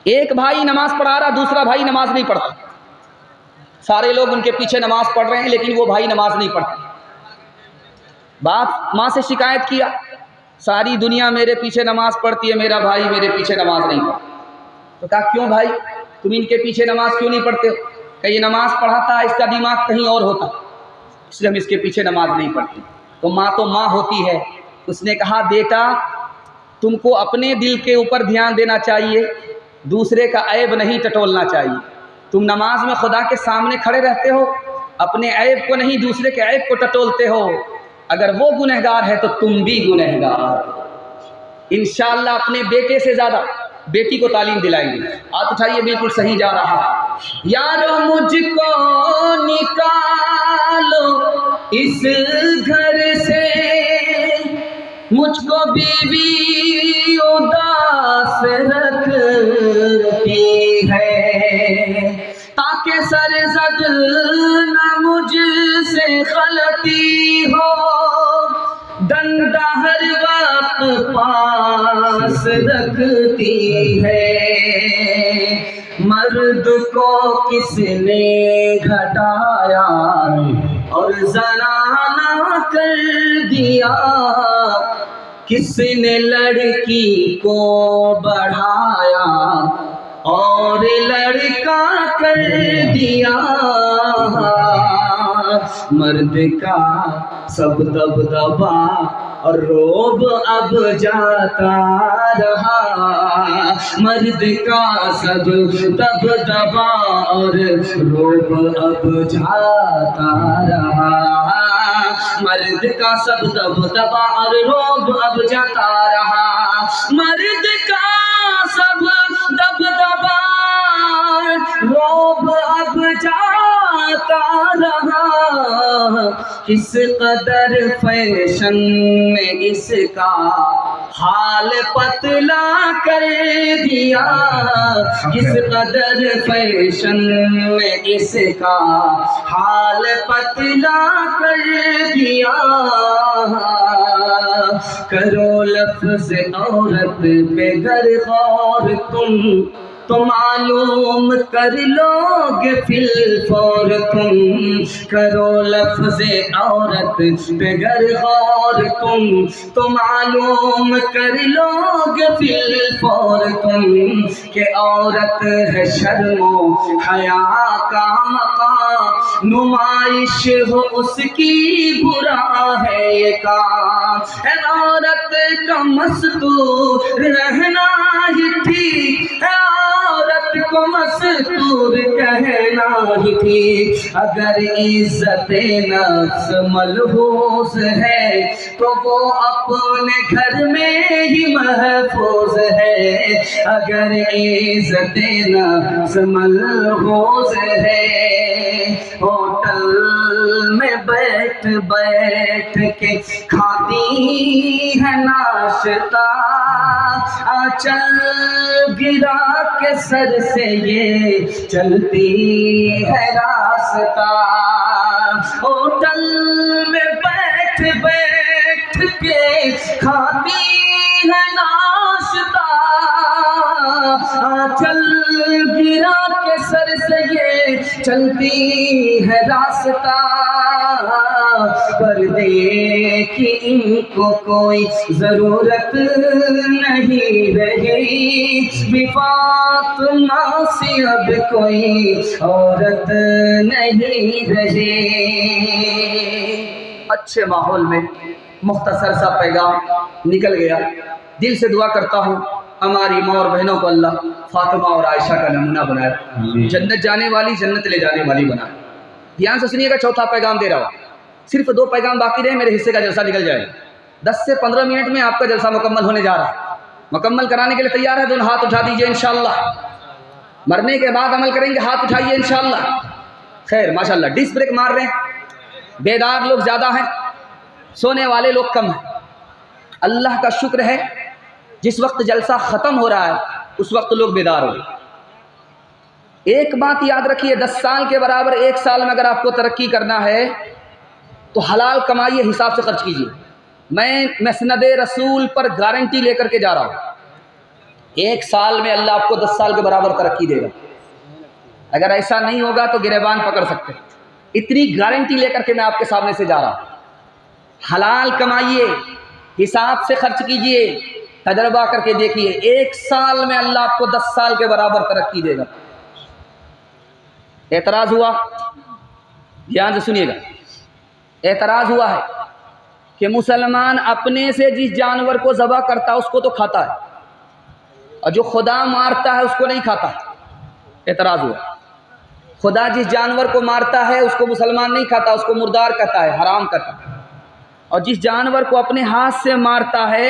एक भाई नमाज पढ़ा रहा, दूसरा भाई नमाज नहीं पढ़ता। सारे लोग उनके पीछे नमाज पढ़ रहे हैं, लेकिन वो भाई नमाज नहीं पढ़ता। बाप माँ से शिकायत किया, सारी दुनिया मेरे पीछे नमाज पढ़ती है, मेरा भाई मेरे पीछे नमाज नहीं पढ़ता। तो कहा क्यों भाई, तुम इनके पीछे नमाज क्यों नहीं पढ़ते हो? कहा ये नमाज पढ़ाता है, इसका दिमाग कहीं और होता, इसलिए हम इसके पीछे नमाज नहीं पढ़ते। तो माँ होती है। उसने कहा बेटा, तुमको अपने दिल के ऊपर ध्यान देना चाहिए, दूसरे का ऐब नहीं टटोलना चाहिए। तुम नमाज में खुदा के सामने खड़े रहते हो, अपने ऐब को नहीं दूसरे के ऐब को टटोलते हो। अगर वो गुनहगार है तो तुम भी गुनहगार। इंशाअल्लाह अपने बेटे से ज़्यादा बेटी को तालीम दिलाएंगे। हाथ उठाइए, बिल्कुल सही जा रहा है। यारो मुझको निकालो इस घर से, मुझको बीवी उदास रखती है, ताकि सरज़द न मुझसे गलती हो, डंडा हर वक्त पास रखती है। मर्द को किसने घटाया और जनाना कर दिया, किसने लड़की को बढ़ाया और लड़का कर दिया। मर्द का सब दबदबा और रोब अब जाता रहा, मर्द का सब दबदबा और रोब अब जाता रहा, मर्द का सब दबदबा और रोब अब जाता रहा, मर्द का सब दबदबा रोब अब जाता रहा। किस कदर फैशन में इसका हाल पतला कर दिया, किस कदर फैशन में इसका हाल पतला कर दिया। करो लफ्ज़ औरत पे गर गौर तुम, तो मालूम कर लोगे फिल फौर तुम। करो लफ्ज़े औरत पे गर गौर तुम, तो मालूम कर लोगे फिल फौर तुम, कि औरत है शर्मो हया का मकाम, नुमाइश हो उसकी बुरा है ये काम। है औरत का मस्तूर रहना ही ठीक है, औरत को मस्तूर कहना ही ठीक। अगर इज्जत नफ्स मलहूस है तो वो अपने घर में ही महफूज है, अगर इज्जत नफ्स मलहूस है। होटल में बैठ बैठ के खाती है नाश्ता, आंचल गिरा के सर से ये चलती है रास्ता। होटल में बैठ बैठ के खाती है नाश्ता, आंचल गिरा के सर से ये चलती है रास्ता। पर्दे की इनको कोई जरूरत नहीं रही, फातिमा सी अब कोई औरत नहीं रही। अच्छे माहौल में मुख्तसर सा पैगाम निकल गया। दिल से दुआ करता हूँ हमारी माँ और बहनों को अल्लाह फातिमा और आयशा का नमूना बनाए, जन्नत जाने वाली जन्नत ले जाने वाली बनाए। ध्यान से सुनिएगा, चौथा पैगाम दे रहा हूँ। सिर्फ 2 पैगाम बाकी रहे, मेरे हिस्से का जलसा निकल जाएगा। 10 से 15 मिनट में आपका जलसा मुकम्मल होने जा रहा है। मुकम्मल कराने के लिए तैयार है? दोनों हाथ उठा दीजिए इंशाअल्लाह। मरने के बाद अमल करेंगे, हाथ उठाइए इंशाअल्लाह। खैर माशाअल्लाह, डिस्क ब्रेक मार रहे हैं। बेदार लोग ज़्यादा हैं, सोने वाले लोग कम हैं। अल्लाह का शुक्र है, जिस वक्त जलसा ख़त्म हो रहा है उस वक्त लोग बेदार हो। एक बात याद रखिए, 10 साल के बराबर 1 साल में अगर आपको तरक्की करना है तो हलाल कमाइए, हिसाब से खर्च कीजिए। मैं मसनद रसूल पर गारंटी लेकर के जा रहा हूँ। 1 साल में अल्लाह आपको 10 साल के बराबर तरक्की देगा। अगर ऐसा नहीं होगा तो गिरेबान पकड़ सकते हैं। इतनी गारंटी लेकर के मैं आपके सामने से जा रहा हूँ। हलाल कमाइए, हिसाब से खर्च कीजिए, तजर्बा करके देखिए, 1 साल में अल्लाह आपको 10 साल के बराबर तरक्की देगा। एतराज हुआ, ध्यान से सुनिएगा। एतराज हुआ है कि मुसलमान अपने से जिस जानवर को ज़बह करता है उसको तो खाता है, और जो खुदा मारता है उसको नहीं खाता। एतराज हुआ। खुदा जिस जानवर को मारता है उसको मुसलमान नहीं खाता, उसको मुर्दार कहता है, हराम कहता है। और जिस जानवर को अपने हाथ से मारता है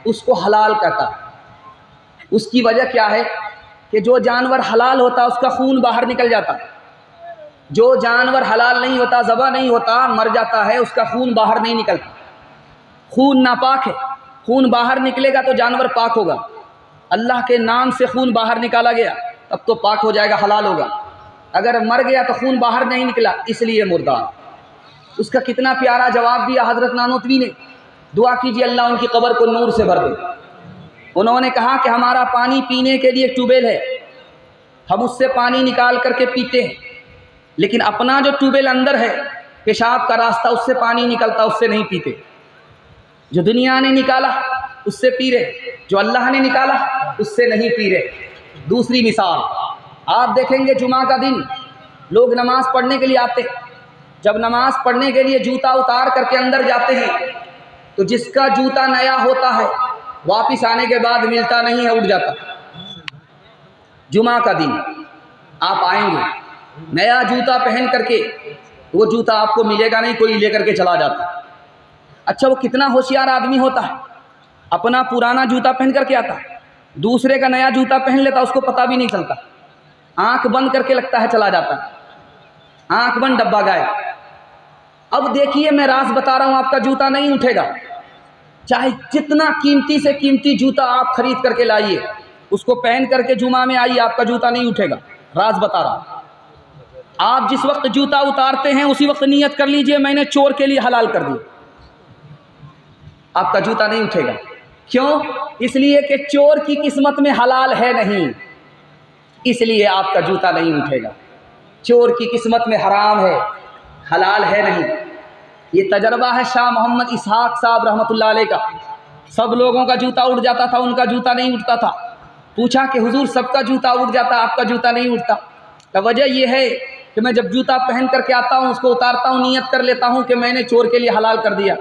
उसको हलाल कहता है। उसकी वजह क्या है कि जो जानवर हलाल होता उसका खून बाहर निकल जाता, जो जानवर हलाल नहीं होता, ज़बह नहीं होता, मर जाता है, उसका खून बाहर नहीं निकलता। खून नापाक है, खून बाहर निकलेगा तो जानवर पाक होगा। अल्लाह के नाम से खून बाहर निकाला गया तब तो पाक हो जाएगा, हलाल होगा। अगर मर गया तो खून बाहर नहीं निकला, इसलिए मुर्दार। उसका कितना प्यारा जवाब दिया हज़रत नानोतवी ने। दुआ कीजिए अल्लाह उनकी कब्र को नूर से भर दे। उन्होंने कहा कि हमारा पानी पीने के लिए ट्यूबवेल है, हम उससे पानी निकाल करके पीते हैं, लेकिन अपना जो ट्यूबवेल अंदर है, पेशाब का रास्ता, उससे पानी निकलता, उससे नहीं पीते। जो दुनिया ने निकाला उससे पी रहे, जो अल्लाह ने निकाला उससे नहीं पी रहे। दूसरी मिसाल आप देखेंगे, जुमा का दिन लोग नमाज़ पढ़ने के लिए आते हैं। जब नमाज़ पढ़ने के लिए जूता उतार करके अंदर जाते हैं तो जिसका जूता नया होता है वापस आने के बाद मिलता नहीं है, उड़ जाता। जुमा का दिन आप आएंगे नया जूता पहन करके, वो जूता आपको मिलेगा नहीं, कोई लेकर के चला जाता। अच्छा, वो कितना होशियार आदमी होता है, अपना पुराना जूता पहन करके आता, दूसरे का नया जूता पहन लेता, उसको पता भी नहीं चलता। आंख बंद करके लगता है चला जाता, आंख बंद डब्बा गायब। अब देखिए, मैं राज बता रहा हूं, आपका जूता नहीं उठेगा। चाहे जितना कीमती से कीमती जूता आप खरीद करके लाइए, उसको पहन करके जुमा में आइए, आपका जूता नहीं उठेगा। राज बता रहा हूं। आप जिस वक्त जूता उतारते हैं उसी वक्त नियत कर लीजिए मैंने चोर के लिए हलाल कर दिया, आपका जूता नहीं उठेगा। क्यों? इसलिए कि चोर की किस्मत में हलाल है नहीं, इसलिए आपका जूता नहीं उठेगा। चोर की किस्मत में हराम है, हलाल है नहीं। ये तजर्बा है शाह मोहम्मद इसहाक साहब रहमतुल्लाह अलैह का। सब लोगों का जूता उठ जाता था, उनका जूता नहीं उठता था। पूछा कि हुजूर सबका जूता उठ जाता, आपका जूता नहीं उठता? तो वजह यह है कि मैं जब जूता पहन करके आता हूँ, उसको उतारता हूँ, नियत कर लेता हूँ कि मैंने चोर के लिए हलाल कर दिया।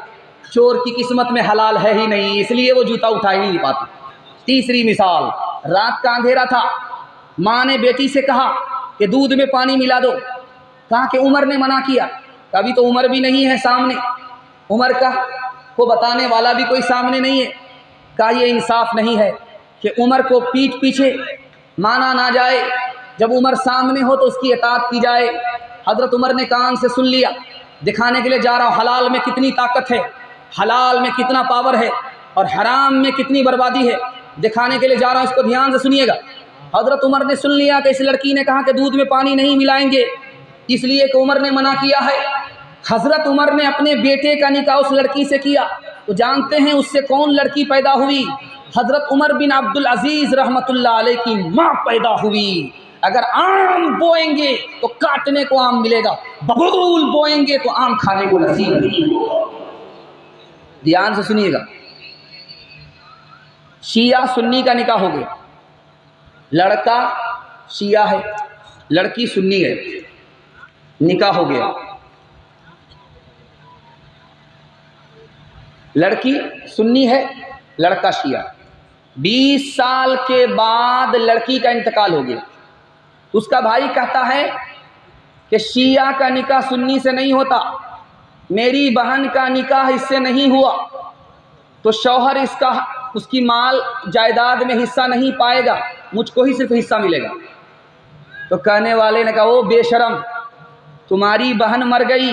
चोर की किस्मत में हलाल है ही नहीं, इसलिए वो जूता उठा ही नहीं पाता। तीसरी मिसाल, रात का अंधेरा था, माँ ने बेटी से कहा कि दूध में पानी मिला दो। कहा कि उमर ने मना किया। अभी तो उमर भी नहीं है सामने, उमर का को बताने वाला भी कोई सामने नहीं है। कहा ये इंसाफ नहीं है कि उमर को पीठ पीछे माना ना जाए, जब उमर सामने हो तो उसकी इताअत की जाए। हज़रत उमर ने कान से सुन लिया। दिखाने के लिए जा रहा हूँ हलाल में कितनी ताकत है, हलाल में कितना पावर है और हराम में कितनी बर्बादी है, दिखाने के लिए जा रहा हूँ, इसको ध्यान से सुनिएगा। हज़रत उमर ने सुन लिया कि इस लड़की ने कहा कि दूध में पानी नहीं मिलाएंगे, इसलिए कि उमर ने मना किया है। हज़रत उमर ने अपने बेटे का निकाह उस लड़की से किया, तो जानते हैं उससे कौन लड़की पैदा हुई? हज़रत उमर बिन अब्दुल अजीज़ रहमतुल्लाह अलैह की माँ पैदा हुई। अगर आम बोएंगे तो काटने को आम मिलेगा, बबूल बोएंगे तो आम खाने को नसीब नहीं। ध्यान से सुनिएगा। शिया सुन्नी का निकाह हो गया, लड़का शिया है, लड़की सुन्नी है, निकाह हो गया। लड़की सुन्नी है, लड़का शिया। 20 साल के बाद लड़की का इंतकाल हो गया। उसका भाई कहता है कि शिया का निकाह सुन्नी से नहीं होता, मेरी बहन का निकाह इससे नहीं हुआ तो शौहर इसका उसकी माल जायदाद में हिस्सा नहीं पाएगा, मुझको ही सिर्फ हिस्सा मिलेगा। तो कहने वाले ने कहा, ओ बेशरम, तुम्हारी बहन मर गई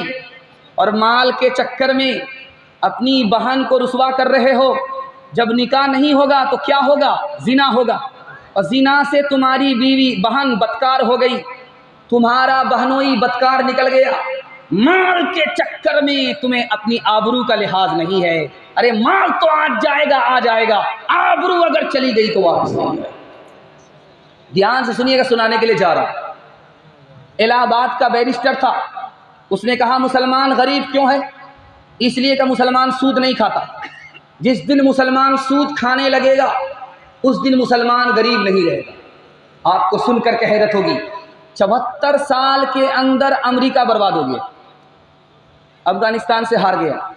और माल के चक्कर में अपनी बहन को रुसवा कर रहे हो। जब निकाह नहीं होगा तो क्या होगा? जिना होगा, और जिना से तुम्हारी बीवी बहन बदकार हो गई, तुम्हारा बहनोई बदकार निकल गया। माल के चक्कर में तुम्हें अपनी आबरू का लिहाज नहीं है। अरे माल तो आज जाएगा, आ जाएगा, आबरू अगर चली गई तो वापस नहीं है। ध्यान से सुनिएगा, सुनाने के लिए जा रहा हूं। इलाहाबाद का बैरिस्टर था, उसने कहा मुसलमान गरीब क्यों है? इसलिए कि मुसलमान सूद नहीं खाता। जिस दिन मुसलमान सूद खाने लगेगा उस दिन मुसलमान गरीब नहीं रहेगा। आपको सुनकर के हैरत होगी, 74 साल के अंदर अमेरिका बर्बाद हो गया, अफगानिस्तान से हार गया,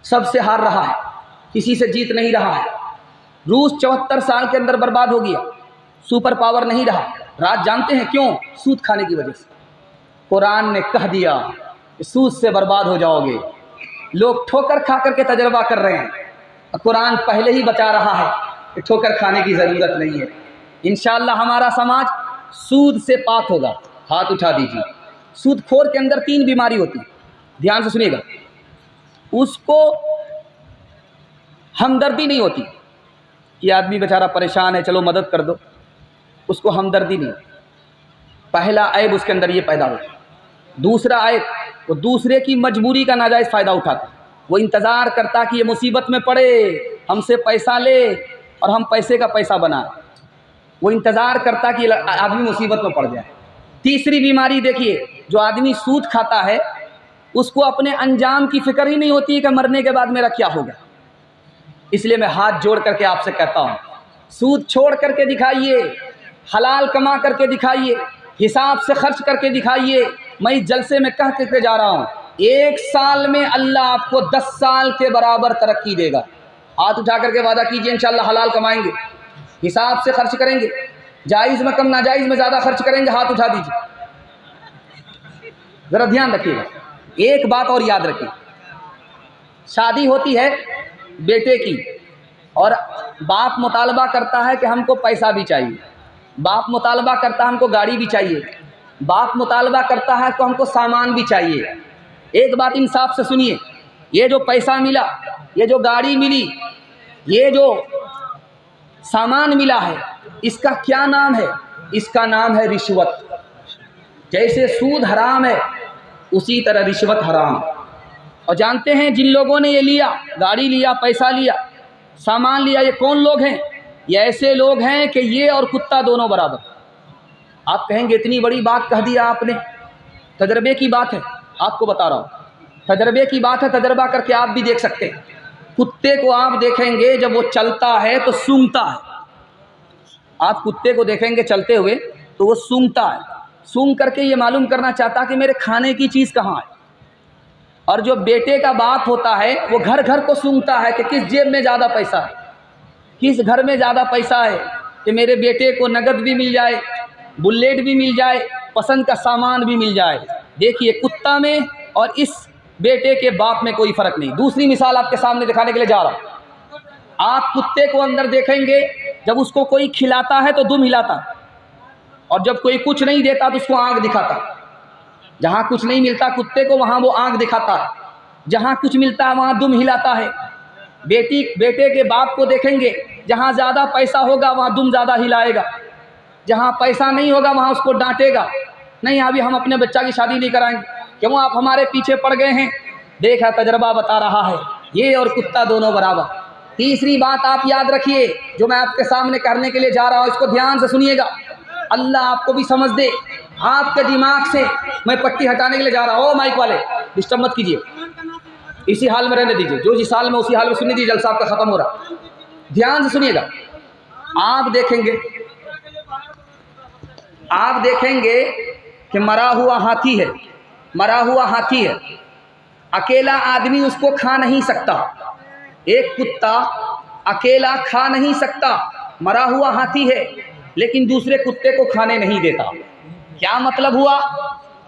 सबसे हार रहा है, किसी से जीत नहीं रहा है। रूस 74 साल के अंदर बर्बाद हो गया, सुपर पावर नहीं रहा। राज जानते हैं क्यों? सूद खाने की वजह से। कुरान ने कह दिया कि सूद से बर्बाद हो जाओगे। लोग ठोकर खा करके तजर्बा कर रहे हैं, कुरान पहले ही बता रहा है कि ठोकर खाने की ज़रूरत नहीं है। इंशाअल्लाह हमारा समाज सूद से पाक होगा। हाथ उठा दीजिए। सूदखोर के अंदर 3 बीमारी होती है, ध्यान से सुनिएगा। उसको हमदर्दी नहीं होती, ये आदमी बेचारा परेशान है, चलो मदद कर दो, उसको हमदर्दी नहीं। पहला ऐब उसके अंदर ये पैदा होता है। दूसरा ऐब, वो दूसरे की मजबूरी का नाजायज़ फ़ायदा उठाता है। वो इंतज़ार करता कि ये मुसीबत में पड़े, हमसे पैसा ले और हम पैसे का पैसा बनाएं। वो इंतज़ार करता कि आदमी मुसीबत में पड़ जाए। तीसरी बीमारी देखिए, जो आदमी सूद खाता है उसको अपने अंजाम की फ़िक्र ही नहीं होती है कि मरने के बाद मेरा क्या होगा। इसलिए मैं हाथ जोड़ करके आपसे कहता हूँ, सूद छोड़ करके दिखाइए, हलाल कमा करके दिखाइए, हिसाब से खर्च करके दिखाइए। मैं इस जलसे में कह करके जा रहा हूँ, 1 साल में अल्लाह आपको 10 साल के बराबर तरक्की देगा। हाथ उठा करके वादा कीजिए, इंशाअल्लाह हलाल कमाएंगे, हिसाब से खर्च करेंगे, जायज़ में कम नाजायज़ में ज़्यादा खर्च करेंगे। हाथ उठा दीजिए। ज़रा ध्यान रखिएगा, एक बात और याद रखिए, शादी होती है बेटे की और बाप मुतालबा करता है कि हमको पैसा भी चाहिए, बाप मुतालबा करता है हमको गाड़ी भी चाहिए, बाप मुतालबा करता है तो हमको सामान भी चाहिए। एक बात इंसाफ से सुनिए, ये जो पैसा मिला, ये जो गाड़ी मिली, ये जो सामान मिला है, इसका क्या नाम है? इसका नाम है रिश्वत। जैसे सूद हराम है उसी तरह रिश्वत हराम है। और जानते हैं जिन लोगों ने ये लिया, गाड़ी लिया, पैसा लिया, सामान लिया, ये कौन लोग हैं? ये ऐसे लोग हैं कि ये और कुत्ता दोनों बराबर। आप कहेंगे इतनी बड़ी बात कह दिया आपने, तजर्बे की बात है, आपको बता रहा हूँ, तजर्बे की बात है, तजर्बा करके आप भी देख सकते हैं। कुत्ते को आप देखेंगे जब वो चलता है तो सूंघता है। आप कुत्ते को देखेंगे चलते हुए तो वो सूंघता है, सूंघ करके ये मालूम करना चाहता है कि मेरे खाने की चीज़ कहाँ है। और जो बेटे का बाप होता है वो घर घर को सूंघता है कि किस जेब में ज़्यादा पैसा है, किस घर में ज़्यादा पैसा है, कि मेरे बेटे को नगद भी मिल जाए, बुलेट भी मिल जाए, पसंद का सामान भी मिल जाए। देखिए, कुत्ता में और इस बेटे के बाप में कोई फ़र्क नहीं। दूसरी मिसाल आपके सामने दिखाने के लिए जा रहा हूँ। आप कुत्ते को अंदर देखेंगे, जब उसको कोई खिलाता है तो दुम हिलाता, और जब कोई कुछ नहीं देता तो उसको आँख दिखाता। जहाँ कुछ नहीं मिलता कुत्ते को वहाँ वो आँख दिखाता है, जहाँ कुछ मिलता है वहाँ दुम हिलाता है। बेटे के बाप को देखेंगे, जहाँ ज़्यादा पैसा होगा वहाँ दुम ज़्यादा हिलाएगा, जहाँ पैसा नहीं होगा वहाँ उसको डांटेगा, नहीं अभी हम अपने बच्चा की शादी नहीं कराएंगे, क्यों आप हमारे पीछे पड़ गए हैं। देखा, तजर्बा बता रहा है, ये और कुत्ता दोनों बराबर। तीसरी बात आप याद रखिए, जो मैं आपके सामने करने के लिए जा रहा हूँ, इसको ध्यान से सुनिएगा, अल्लाह आपको भी समझ दे। आपके दिमाग से मैं पट्टी हटाने के लिए जा रहा हूँ। माइक वाले डिस्टर्ब मत कीजिए, इसी हाल में रहने दीजिए, जो जिस हाल में उसी हाल में सुनने दीजिए, जलसा आपका ख़त्म हो रहा। ध्यान से सुनिएगा, आप देखेंगे कि मरा हुआ हाथी है, मरा हुआ हाथी है, अकेला आदमी उसको खा नहीं सकता। एक कुत्ता अकेला खा नहीं सकता, मरा हुआ हाथी है, लेकिन दूसरे कुत्ते को खाने नहीं देता। क्या मतलब हुआ?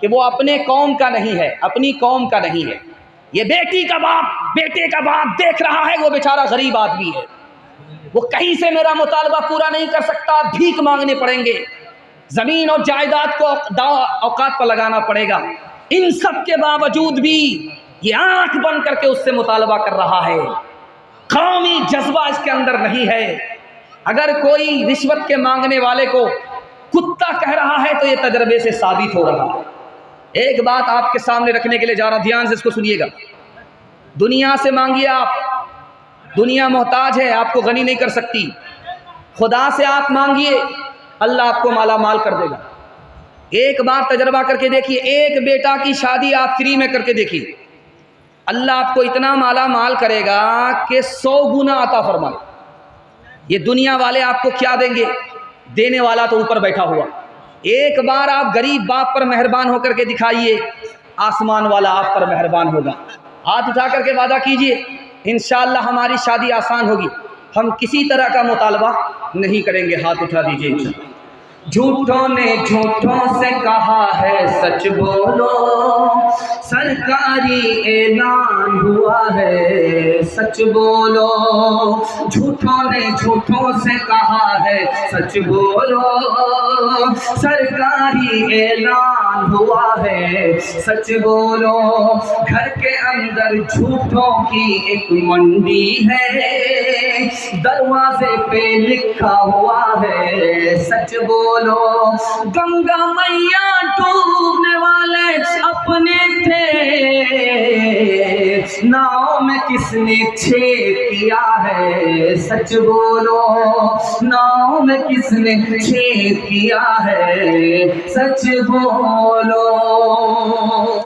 कि वो अपने कौम का नहीं है, अपनी कौम का नहीं है। ये बेटे का बाप देख रहा है, वो बेचारा गरीब आदमी है, वो कहीं से मेरा मुतालबा पूरा नहीं कर सकता, भीख मांगने पड़ेंगे, ज़मीन और जायदाद को औकात पर लगाना पड़ेगा। इन सब के बावजूद भी ये आंख बंद करके उससे मुतालबा कर रहा है। कौमी जज्बा इसके अंदर नहीं है। अगर कोई रिश्वत के मांगने वाले को कुत्ता कह रहा है तो ये तजर्बे से साबित हो रहा है। एक बात आपके सामने रखने के लिए जा रहा हूं, ध्यान से इसको सुनिएगा। दुनिया से मांगिए आप, दुनिया मोहताज है, आपको गनी नहीं कर सकती। खुदा से आप मांगिए, अल्लाह आपको माला माल कर देगा। एक बार तजर्बा करके देखिए, एक बेटा की शादी आप फ्री में करके देखिए, अल्लाह आपको इतना माला माल करेगा कि 100 गुना अता फरमाए। ये दुनिया वाले आपको क्या देंगे, देने वाला तो ऊपर बैठा हुआ। एक बार आप गरीब बाप पर मेहरबान होकर के दिखाइए, आसमान वाला आप पर मेहरबान होगा। हाथ उठा करके वादा कीजिए, इंशाअल्लाह हमारी शादी आसान होगी, हम किसी तरह का मुतालबा नहीं करेंगे। हाथ उठा दीजिए। झूठों ने झूठों से कहा है सच बोलो, सरकारी ऐलान हुआ है सच बोलो। झूठों ने झूठों से कहा है सच बोलो, सरकारी ऐलान हुआ है सच बोलो। घर के अंदर झूठों की एक मंडी है, दरवाजे पे लिखा हुआ है सच बोलो। गंगा मैया डूबने वाले अपने थे, नाव में किसने छेद किया है सच बोलो। नाव में किसने छेद किया है सच बोलो।